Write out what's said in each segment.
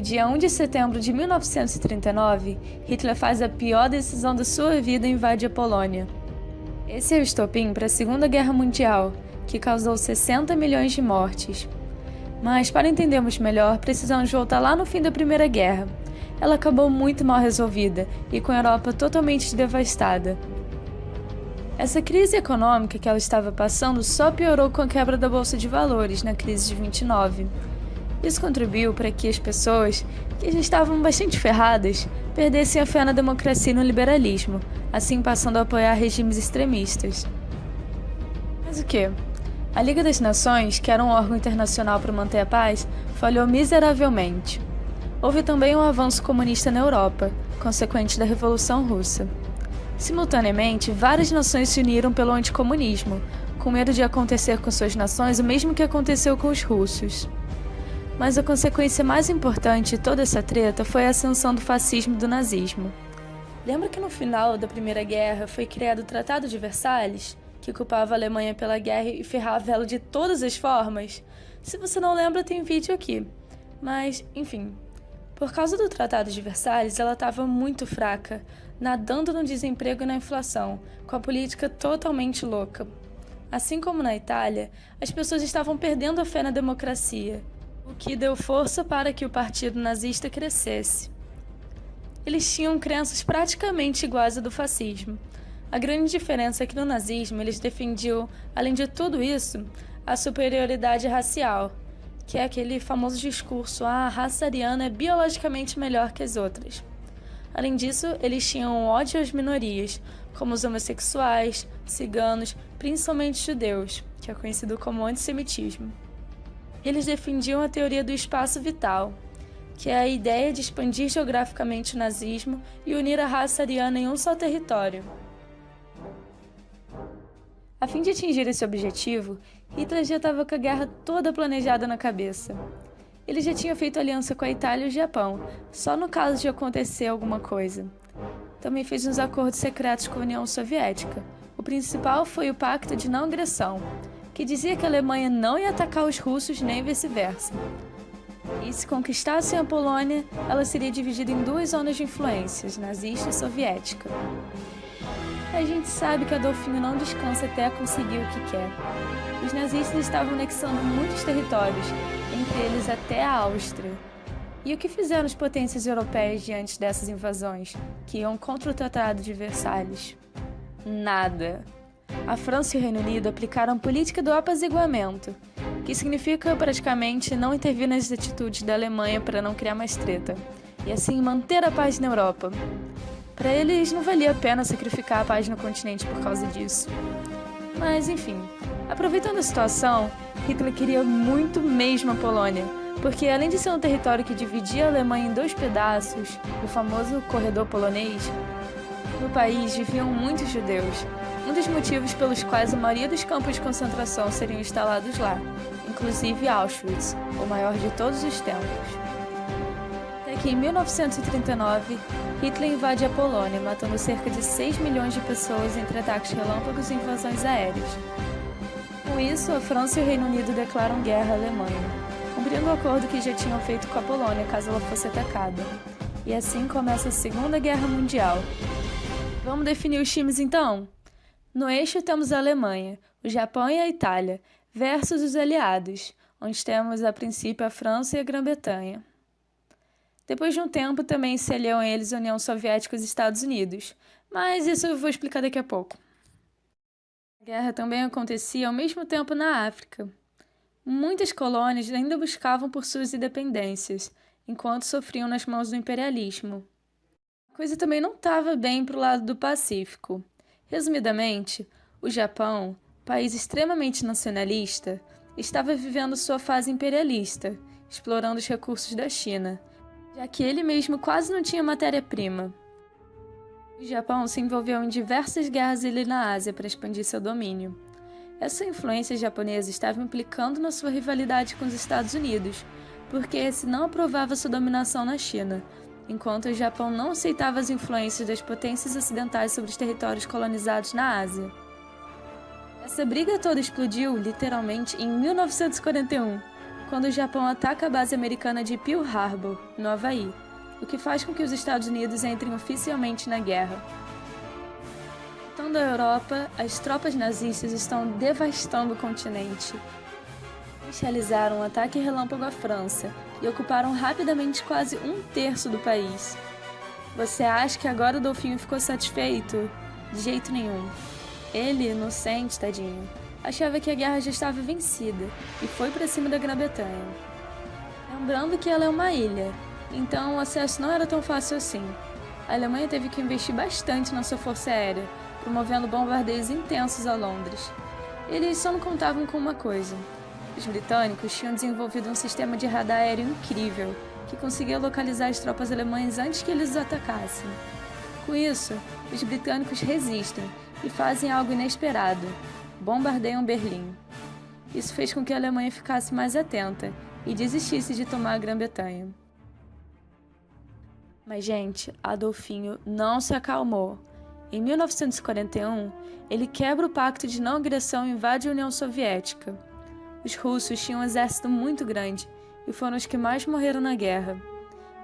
dia 1 de setembro de 1939, Hitler faz a pior decisão da sua vida e invade a Polônia. Esse é o estopim para a Segunda Guerra Mundial, que causou 60 milhões de mortes. Mas, para entendermos melhor, precisamos voltar lá no fim da Primeira Guerra. Ela acabou muito mal resolvida e com a Europa totalmente devastada. Essa crise econômica que ela estava passando só piorou com a quebra da Bolsa de Valores na crise de 29. Isso contribuiu para que as pessoas, que já estavam bastante ferradas, perdessem a fé na democracia e no liberalismo, assim passando a apoiar regimes extremistas. Mas o quê? A Liga das Nações, que era um órgão internacional para manter a paz, falhou miseravelmente. Houve também um avanço comunista na Europa, consequente da Revolução Russa. Simultaneamente, várias nações se uniram pelo anticomunismo, com medo de acontecer com suas nações o mesmo que aconteceu com os russos. Mas a consequência mais importante de toda essa treta foi a ascensão do fascismo e do nazismo. Lembra que no final da Primeira Guerra foi criado o Tratado de Versalhes, que culpava a Alemanha pela guerra e ferrava ela de todas as formas? Se você não lembra, tem vídeo aqui. Mas, enfim, por causa do Tratado de Versalhes, ela estava muito fraca, nadando no desemprego e na inflação, com a política totalmente louca. Assim como na Itália, as pessoas estavam perdendo a fé na democracia, o que deu força para que o partido nazista crescesse. Eles tinham crenças praticamente iguais à do fascismo. A grande diferença é que no nazismo eles defendiam, além de tudo isso, a superioridade racial, que é aquele famoso discurso: a raça ariana é biologicamente melhor que as outras. Além disso, eles tinham ódio às minorias, como os homossexuais, ciganos, principalmente judeus, que é conhecido como antissemitismo. Eles defendiam a teoria do espaço vital, que é a ideia de expandir geograficamente o nazismo e unir a raça ariana em um só território. A fim de atingir esse objetivo, Hitler já estava com a guerra toda planejada na cabeça. Ele já tinha feito aliança com a Itália e o Japão, só no caso de acontecer alguma coisa. Também fez uns acordos secretos com a União Soviética. O principal foi o Pacto de Não Agressão, que dizia que a Alemanha não ia atacar os russos nem vice-versa. E se conquistassem a Polônia, ela seria dividida em duas zonas de influências, nazista e soviética. A gente sabe que Adolfinho não descansa até conseguir o que quer. Os nazistas estavam anexando muitos territórios, entre eles até a Áustria. E o que fizeram as potências europeias diante dessas invasões, que iam contra o Tratado de Versalhes? Nada. A França e o Reino Unido aplicaram a política do apaziguamento, que significa praticamente não intervir nas atitudes da Alemanha para não criar mais treta, e assim manter a paz na Europa. Para eles não valia a pena sacrificar a paz no continente por causa disso. Mas enfim, aproveitando a situação, Hitler queria muito mesmo a Polônia, porque além de ser um território que dividia a Alemanha em dois pedaços, o famoso corredor polonês, no país viviam muitos judeus, um dos motivos pelos quais a maioria dos campos de concentração seriam instalados lá, inclusive Auschwitz, o maior de todos os tempos. Até que em 1939, Hitler invade a Polônia, matando cerca de 6 milhões de pessoas entre ataques relâmpagos e invasões aéreas. Com isso, a França e o Reino Unido declaram guerra à Alemanha, cumprindo o acordo que já tinham feito com a Polônia caso ela fosse atacada. E assim começa a Segunda Guerra Mundial. Vamos definir os times então? No eixo temos a Alemanha, o Japão e a Itália, versus os aliados, onde temos a princípio a França e a Grã-Bretanha. Depois de um tempo também se aliam a eles a União Soviética e os Estados Unidos, mas isso eu vou explicar daqui a pouco. A guerra também acontecia ao mesmo tempo na África. Muitas colônias ainda buscavam por suas independências, enquanto sofriam nas mãos do imperialismo. A coisa também não estava bem para o lado do Pacífico. Resumidamente, o Japão, país extremamente nacionalista, estava vivendo sua fase imperialista, explorando os recursos da China, já que ele mesmo quase não tinha matéria-prima. O Japão se envolveu em diversas guerras ali na Ásia para expandir seu domínio. Essa influência japonesa estava implicando na sua rivalidade com os Estados Unidos, porque esse não aprovava sua dominação na China, enquanto o Japão não aceitava as influências das potências ocidentais sobre os territórios colonizados na Ásia. Essa briga toda explodiu, literalmente, em 1941, quando o Japão ataca a base americana de Pearl Harbor, no Havaí, o que faz com que os Estados Unidos entrem oficialmente na guerra. Então, da Europa, as tropas nazistas estão devastando o continente. Eles realizaram um ataque relâmpago à França e ocuparam rapidamente quase um terço do país. Você acha que agora o Dolfinho ficou satisfeito? De jeito nenhum. Ele, inocente, tadinho, achava que a guerra já estava vencida e foi para cima da Grã-Bretanha. Lembrando que ela é uma ilha, então o acesso não era tão fácil assim. A Alemanha teve que investir bastante na sua força aérea, promovendo bombardeios intensos a Londres. Eles só não contavam com uma coisa. Os britânicos tinham desenvolvido um sistema de radar aéreo incrível, que conseguia localizar as tropas alemãs antes que eles os atacassem. Com isso, os britânicos resistem e fazem algo inesperado: bombardeiam Berlim. Isso fez com que a Alemanha ficasse mais atenta e desistisse de tomar a Grã-Bretanha. Mas, gente, Adolfinho não se acalmou. Em 1941, ele quebra o pacto de não agressão e invade a União Soviética. Os russos tinham um exército muito grande e foram os que mais morreram na guerra.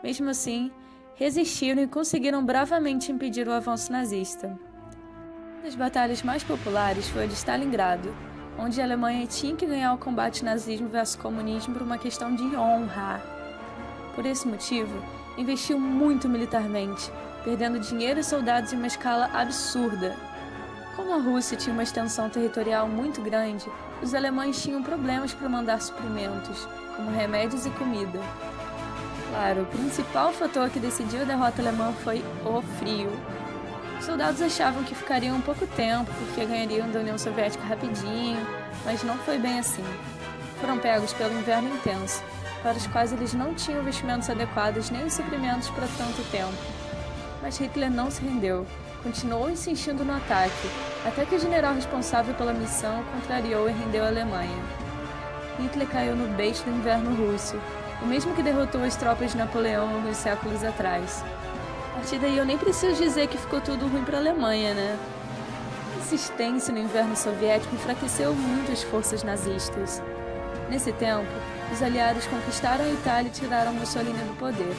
Mesmo assim, resistiram e conseguiram bravamente impedir o avanço nazista. Uma das batalhas mais populares foi a de Stalingrado, onde a Alemanha tinha que ganhar o combate nazismo versus comunismo por uma questão de honra. Por esse motivo, investiu muito militarmente, perdendo dinheiro e soldados em uma escala absurda. Como a Rússia tinha uma extensão territorial muito grande, os alemães tinham problemas para mandar suprimentos, como remédios e comida. Claro, o principal fator que decidiu a derrota alemã foi o frio. Os soldados achavam que ficariam um pouco tempo, porque ganhariam da União Soviética rapidinho, mas não foi bem assim. Foram pegos pelo inverno intenso, para os quais eles não tinham vestimentos adequados nem suprimentos para tanto tempo. Mas Hitler não se rendeu, continuou insistindo no ataque, até que o general responsável pela missão contrariou e rendeu a Alemanha. Hitler caiu no beijo do inverno russo, o mesmo que derrotou as tropas de Napoleão alguns séculos atrás. A partir daí eu nem preciso dizer que ficou tudo ruim para a Alemanha, né? A insistência no inverno soviético enfraqueceu muito as forças nazistas. Nesse tempo, os aliados conquistaram a Itália e tiraram Mussolini do poder.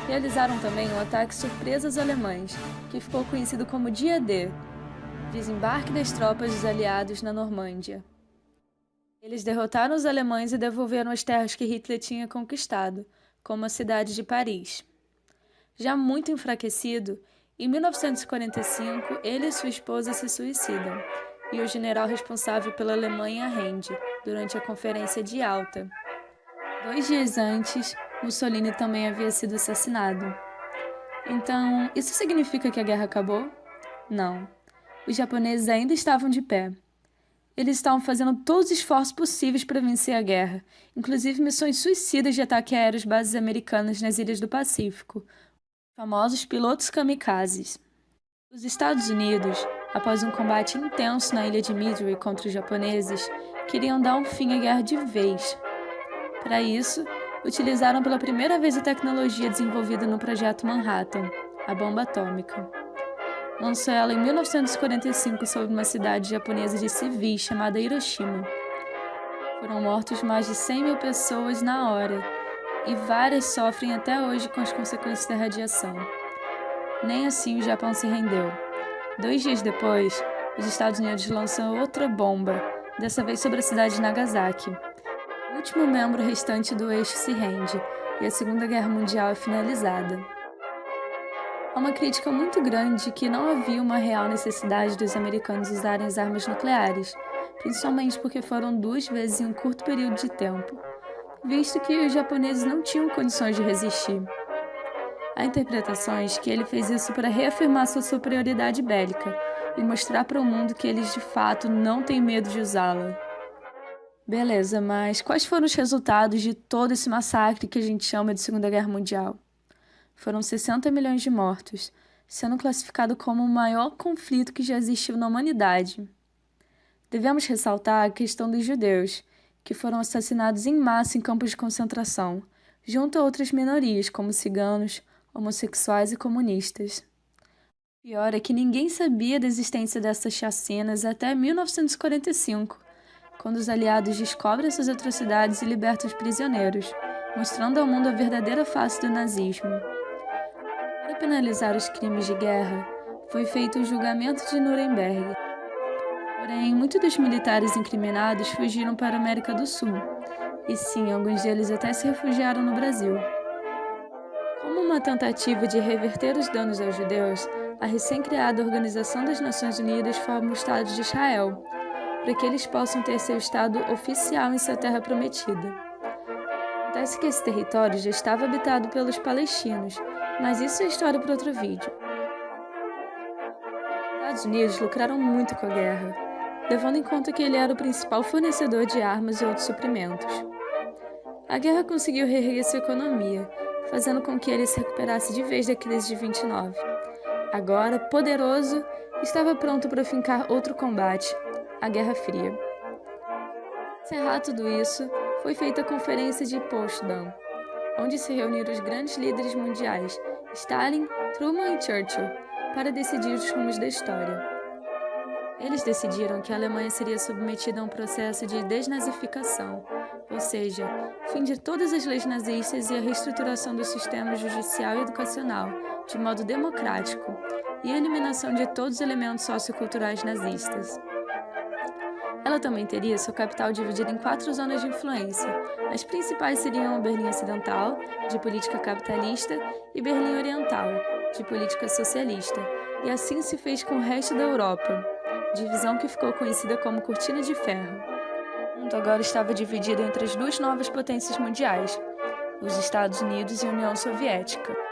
Realizaram também um ataque surpresa aos alemães, que ficou conhecido como Dia D, desembarque das tropas dos aliados na Normândia. Eles derrotaram os alemães e devolveram as terras que Hitler tinha conquistado, como a cidade de Paris. Já muito enfraquecido, em 1945 ele e sua esposa se suicidam, e o general responsável pela Alemanha rende, durante a Conferência de Yalta. 2 dias antes, Mussolini também havia sido assassinado. Então, isso significa que a guerra acabou? Não. Os japoneses ainda estavam de pé. Eles estavam fazendo todos os esforços possíveis para vencer a guerra, inclusive missões suicidas de ataque aéreo às bases americanas nas ilhas do Pacífico, famosos pilotos kamikazes. Os Estados Unidos, após um combate intenso na ilha de Midway contra os japoneses, queriam dar um fim à guerra de vez. Para isso, utilizaram pela primeira vez a tecnologia desenvolvida no Projeto Manhattan, a bomba atômica. Lançou ela em 1945 sobre uma cidade japonesa de civis chamada Hiroshima. Foram mortos mais de 100.000 pessoas na hora, e várias sofrem até hoje com as consequências da radiação. Nem assim o Japão se rendeu. 2 dias depois, os Estados Unidos lançam outra bomba, dessa vez sobre a cidade de Nagasaki. O último membro restante do eixo se rende, e a Segunda Guerra Mundial é finalizada. Há uma crítica muito grande que não havia uma real necessidade dos americanos usarem as armas nucleares, principalmente porque foram 2 vezes em um curto período de tempo, visto que os japoneses não tinham condições de resistir. Há interpretações que ele fez isso para reafirmar sua superioridade bélica e mostrar para o mundo que eles de fato não têm medo de usá-la. Beleza, mas quais foram os resultados de todo esse massacre que a gente chama de Segunda Guerra Mundial? Foram 60 milhões de mortos, sendo classificado como o maior conflito que já existiu na humanidade. Devemos ressaltar a questão dos judeus, que foram assassinados em massa em campos de concentração, junto a outras minorias, como ciganos, homossexuais e comunistas. O pior é que ninguém sabia da existência dessas chacinas até 1945, quando os aliados descobrem essas atrocidades e libertam os prisioneiros, mostrando ao mundo a verdadeira face do nazismo. Para penalizar os crimes de guerra, foi feito o julgamento de Nuremberg. Porém, muitos dos militares incriminados fugiram para a América do Sul, e sim, alguns deles até se refugiaram no Brasil. Como uma tentativa de reverter os danos aos judeus, a recém-criada Organização das Nações Unidas forma o Estado de Israel, para que eles possam ter seu Estado oficial em sua terra prometida. Acontece que esse território já estava habitado pelos palestinos, mas isso é história para outro vídeo. Os Estados Unidos lucraram muito com a guerra, levando em conta que ele era o principal fornecedor de armas e outros suprimentos. A guerra conseguiu reerguer sua economia, fazendo com que ele se recuperasse de vez da crise de 29. Agora, poderoso, estava pronto para fincar outro combate, a Guerra Fria. Para encerrar tudo isso, foi feita a Conferência de Potsdam, onde se reuniram os grandes líderes mundiais, Stalin, Truman e Churchill, para decidir os rumos da história. Eles decidiram que a Alemanha seria submetida a um processo de desnazificação, ou seja, fim de todas as leis nazistas e a reestruturação do sistema judicial e educacional, de modo democrático, e a eliminação de todos os elementos socioculturais nazistas. Ela também teria sua capital dividida em 4 zonas de influência. As principais seriam Berlim Ocidental, de política capitalista, e Berlim Oriental, de política socialista, e assim se fez com o resto da Europa, divisão que ficou conhecida como Cortina de Ferro. O mundo agora estava dividido entre as duas novas potências mundiais, os Estados Unidos e a União Soviética.